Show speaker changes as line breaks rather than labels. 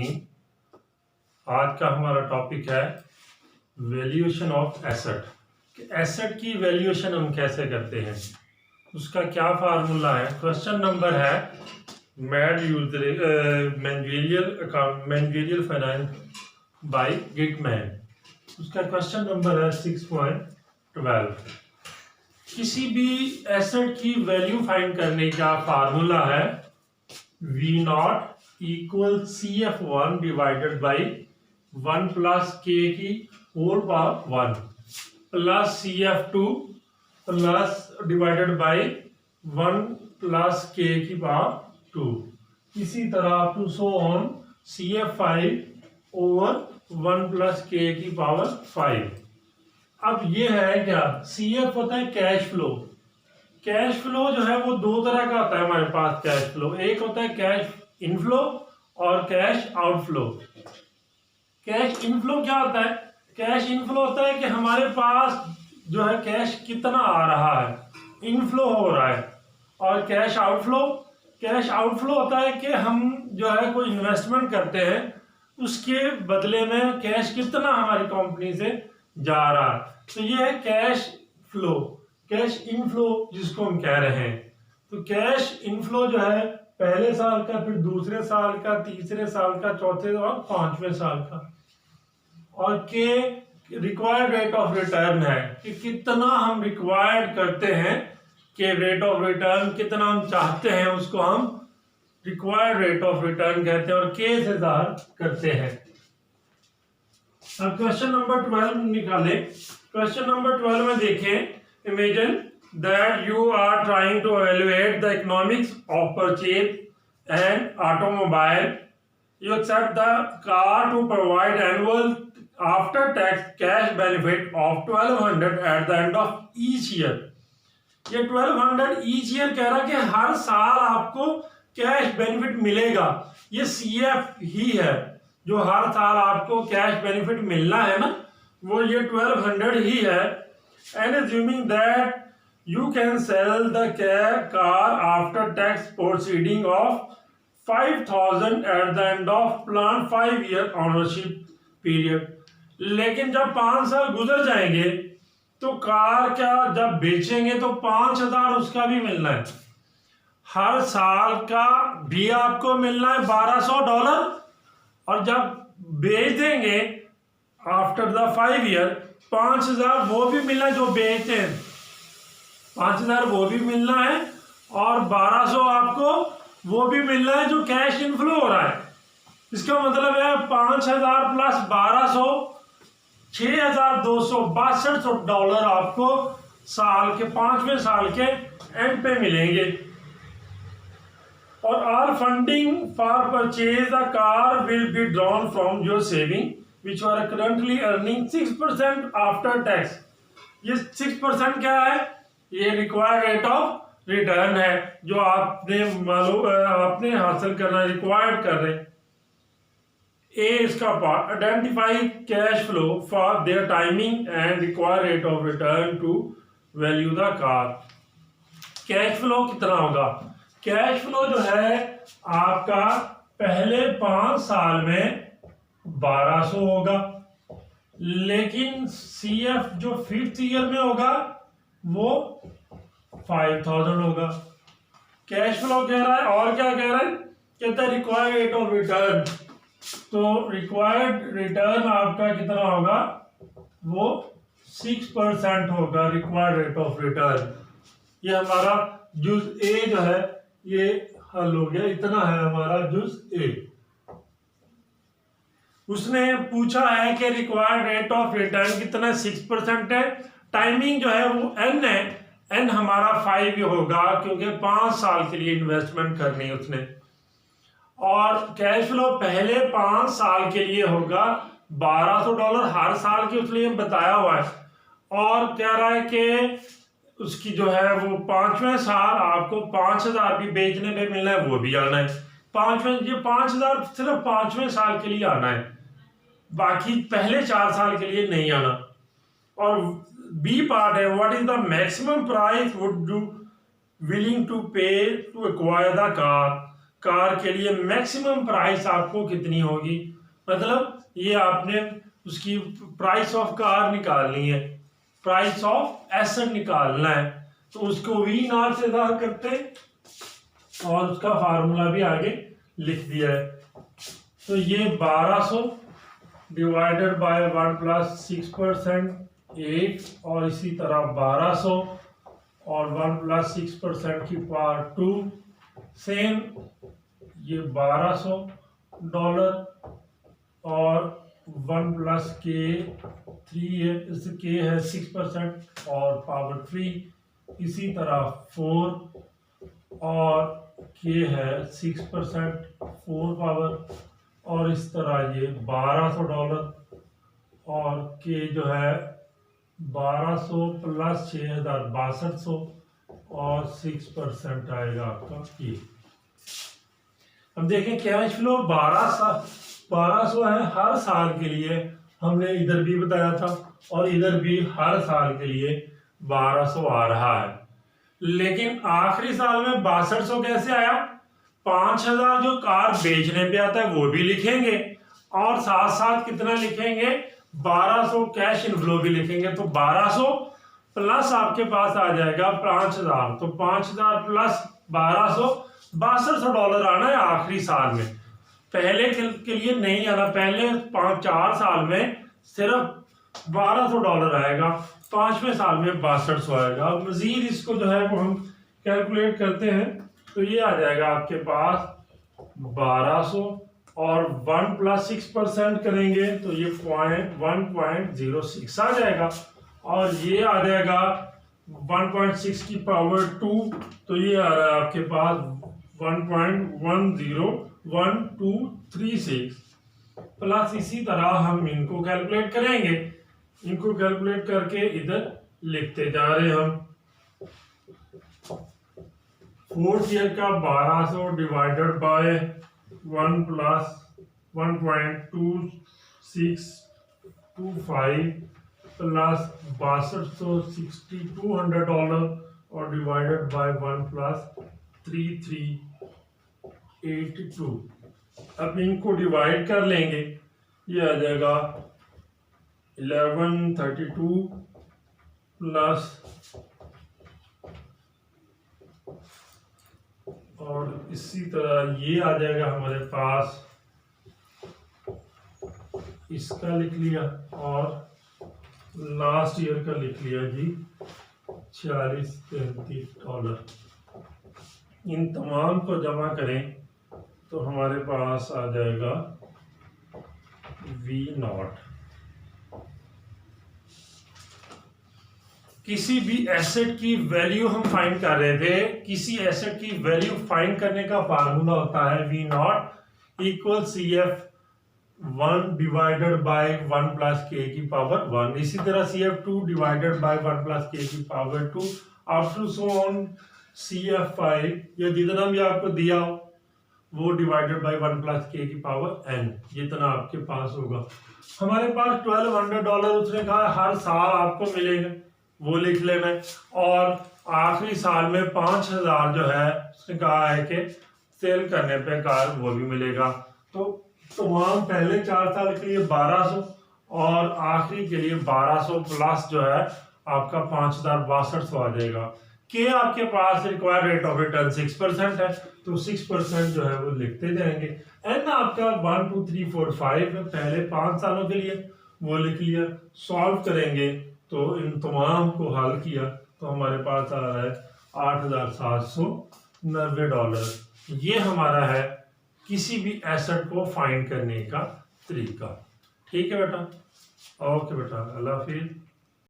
रहीम। आज का हमारा टॉपिक है वैल्यूएशन ऑफ एसेट। एसेट की वैल्यूएशन हम कैसे करते हैं, उसका क्या फार्मूला है। क्वेश्चन नंबर है मैनेजरियल फाइनेंस बाय गिटमैन। उसका क्वेश्चन नंबर है 6.12। किसी भी एसेट की वैल्यू फाइंड करने का फार्मूला है V0 equal CF1 divided by 1 plus K की whole power 1 plus CF2 plus divided by 1 plus K की पावर 2। इसी तरह to so on CF5 over 1 plus K की पावर 5। अब ये है क्या, CF होता है कैश फ्लो। कैश फ्लो जो है वो दो तरह का होता है हमारे पास कैश फ्लो। एक होता है कैश इनफ्लो और कैश आउटफ्लो। कैश इनफ्लो क्या होता है? कैश इनफ्लो होता है कि हमारे पास जो है कैश कितना आ रहा है, इनफ्लो हो रहा है। और कैश आउटफ्लो होता है कि हम जो है कोई इन्वेस्टमेंट करते हैं, उसके बदले में कैश कितना हमारी कंपनी से जा रहा है। तो ये है कैश फ्लो। कैश इनफ्लो जिसको हम कह रहे हैं, तो कैश इनफ्लो जो है पहले साल का, फिर दूसरे साल का, तीसरे साल का, चौथे और पांचवें साल का। और के रिक्वायर्ड रेट ऑफ रिटर्न है कि कितना हम रिक्वायर्ड करते हैं, कि रेट ऑफ रिटर्न कितना हम चाहते हैं, उसको हम रिक्वायर्ड रेट ऑफ रिटर्न कहते हैं और के से जाहिर करते हैं। अब क्वेश्चन नंबर 12 निकाले। क्वेश्चन नंबर 12 में देखें, imagine that you are trying to evaluate the economics of purchase an automobile. You accept the car to provide annual after tax cash benefit of 1200 at the end of each year. ये 1200 each year कह रहा कि हर साल आपको cash benefit मिलेगा। ये CF ही है जो हर साल आपको कैश बेनिफिट मिलना है ना, वो ये 1200 ही है। And assuming that you can sell the car after tax proceeding of 5000 at the end of planned 5-year ownership period. लेकिन जब 5 साल गुजर जाएंगे तो कार क्या जब बेचेंगे तो 5000 उसका भी मिलना है। हर साल का भी आपको मिलना है $1200, और जब बेच देंगे आफ्टर द 5 ईयर 5000 वो भी मिलना है, जो बेचते हैं 5000 वो भी मिलना है, और 1200 आपको वो भी मिलना है जो कैश इनफ्लो हो रहा है। इसका मतलब है 5000 प्लस 1200 $6262 आपको साल के 5वें साल के एंड पे मिलेंगे। और all funding for purchase the car will be drawn from your saving which are currently earning 6% after tax. ये 6% क्या है? ये रिक्वायर्ड रेट ऑफ रिटर्न है जो आपने हासिल करना, रिक्वायर्ड कर रहे। ए इसका part, identify cash flow for their timing and required rate of return to value the car. Cash flow कितना होगा? कैश फ्लो जो है आपका पहले 5 साल में 1200 होगा, लेकिन CF जो 5th ईयर में होगा वो 5000 होगा। कैश फ्लो कह रहा है, और क्या कह रहा है? कहता है रिक्वायर्ड रेट ऑफ रिटर्न। तो रिक्वायर्ड रिटर्न आपका कितना होगा? वो 6% होगा रिक्वायर्ड रेट ऑफ रिटर्न। ये हमारा जुज ए जो है ये हल हो गया। इतना है हमारा जुज ए। उसने पूछा है कि रिक्वायर्ड रेट ऑफ रिटर्न कितना, 6% है। टाइमिंग जो है वो N है, N हमारा 5 होगा क्योंकि 5 साल के लिए इन्वेस्टमेंट करनी है उसने। और कैश फ्लो पहले 5 साल के लिए होगा $1200 हर साल के उसने बताया हुआ है। और कह रहा है कि उसकी जो है वो 5वें साल आपको 5000 भी बेचने पे मिलना है, वो भी आना है। 5000 सिर्फ 5वें साल के लिए आना है, बाकी पहले 4 साल के लिए नहीं आना। और बी पार्ट है, what is the maximum price would you willing to pay to acquire the car. Car के लिए मैक्सिमम प्राइस आपको कितनी होगी, मतलब ये आपने उसकी प्राइस ऑफ कार निकालनी है, प्राइस ऑफ एसेट निकालना है, तो उसको वी नॉट से ज़ाहिर करते हैं और उसका फार्मूला भी आगे लिख दिया है। तो ये 1200 डिवाइडेड बाय 1 प्लस 6% 8 और इसी तरह 1200 और 1 प्लस 6% की पावर 2 सेम, ये $1200 और 1 प्लस के 3 है, के है 6% और पावर 3, इसी तरह 4 और के है 6% 4 पावर, और इस तरह ये $1200 और के जो है 1200 प्लस 6200 और 6% आएगा आपका ये। अब देखें कैश फ्लो 1200 है हर साल के लिए, हमने इधर भी बताया था और इधर भी हर साल के लिए 1200 आ रहा है, लेकिन आखिरी साल में 6200 कैसे आया? 5000 जो कार बेचने पे आता है वो भी लिखेंगे और साथ साथ कितना लिखेंगे, 1200 कैश इनफ्लो भी लिखेंगे, तो 1200 प्लस आपके पास आ जाएगा 5000, तो 5000 प्लस 1200 $6200 आना है आखिरी साल में। पहले के लिए नहीं आना, पहले 4 साल में सिर्फ $1200 आएगा, 5वें साल में 6200 आएगा। अब मजीद इसको जो है वो हम कैलकुलेट करते हैं, तो ये आ जाएगा आपके पास 1200 और 1 प्लस 6% करेंगे तो ये 1.06 आ जाएगा, और ये आ जाएगा 1.6 की पावर 2, तो ये आ रहा है आपके पास 1.101236 प्लस, इसी तरह हम इनको कैलकुलेट करेंगे, इनको कैलकुलेट करके इधर लिखते जा रहे हैं हम। 4th ईयर का 1200 डिवाइडेड बाय 1 प्लस 1.2625 प्लस $6200 और डिवाइडेड बाय 1 प्लस 3382। अब इनको डिवाइड कर लेंगे, ये आ जाएगा 1132 प्लस और इसी तरह ये आ जाएगा हमारे पास, इसका लिख लिया और लास्ट ईयर का लिख लिया जी $4633। इन तमाम को जमा करें तो हमारे पास आ जाएगा V0। किसी भी एसेट की वैल्यू हम फाइंड कर रहे थे, किसी एसेट की वैल्यू फाइंड करने का फार्मूला होता है V0 equal CF1 divided by 1 plus K की पावर 1, इसी तरह CF2 divided by 1 plus K की power 2 up to so on CF5 या जितना भी आपको दिया हो वो डिवाइडेड बाय 1 प्लस के की पावर n, जितना आपके पास होगा। हमारे पास $1200 उसने कहा हर साल आपको मिलेगा, वो लिख लेना है, और आखिरी साल में 5000 जो है उसने कहा है कि सेल करने पे कार वो भी मिलेगा। तो तमाम पहले 4 साल के लिए 1200 और आखिरी के लिए 1200 प्लस जो है आपका 5200 आ जाएगा। के आपके पास रिक्वायर्ड रेट ऑफ रिटर्न 6% है, तो 6% जो है वो लिखते जाएंगे। एन आपका 1 2 3 4 5 है, पहले 5 सालों के लिए वो लिख लिया। सॉल्व करेंगे तो इन तमाम को हल किया तो हमारे पास आ रहा है $8790। ये हमारा है किसी भी एसेट को फाइंड करने का तरीका। ठीक है बेटा, ओके बेटा, अल्लाह हाफिज़।